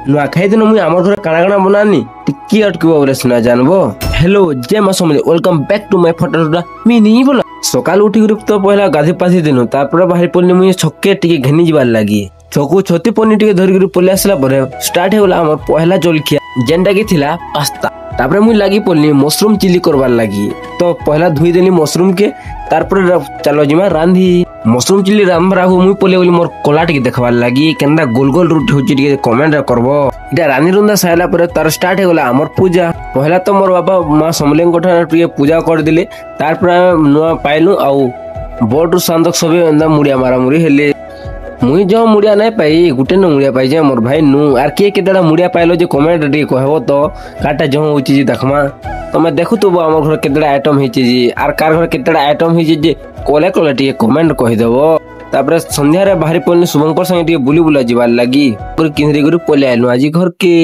नुआखाई दिन मुई आमर घर काना काना बनानी टिकी अटकिबो बोले सुना जानबो। हेलो जय मां समले वेलकम बैक टू माय फटोटा मी नी बोला सकाल उठी तो पहला गाधी पाधी दिन तापर बाहर पड़नी मुई छक्के टिके घेनी जीवार लगी छकु छती पनी टिके धरिक पलि आसला परे स्टार्ट हो गला हमर पहला जलखिया जेनटा की थिला पास्ता। तापर मुई लागी पड़नी मशरूम चिली करवार लगी तो पहला धुई देली मशरूम के तारपर चलो जिमा रांधी मशरूम चिली रांधरा हो मुई पले बोली मोर कोला टिके देखबार लगी केनदा गोल गोल रोटी होची टिके कमेंट करबो। इटा रानी रुंदा सायला परे तार स्टार्ट हो गला हमर पूजा। पहला तो मोर बाबा मां समलेन कोठा टिके पूजा कर दिले तारपर नुआ पाइलु आउ बोर्ड सांदक सबे अंदा मुड़िया मारा मुड़ी हेले मुई जो मुड़िया नहीं पाई गुटे न मुड़िया पाई जे मोर भाई नु आर के केतडा मुड़िया पाइलो जे कमेंट टिके कहबो तो काटा जो होची जे देखमा तमे देखु तो हमर घर केतडा आइटम हिची जी आर कार घर केतडा आइटम हिची जे कोले कोले टिके कमेंट कहि देबो। तापर संध्या रे बाहरी पड़नी शुभंकर संगे टिके बुली बुला जीवार लगी पूरी किंदरी गुरु पले आइलु आजी घर के।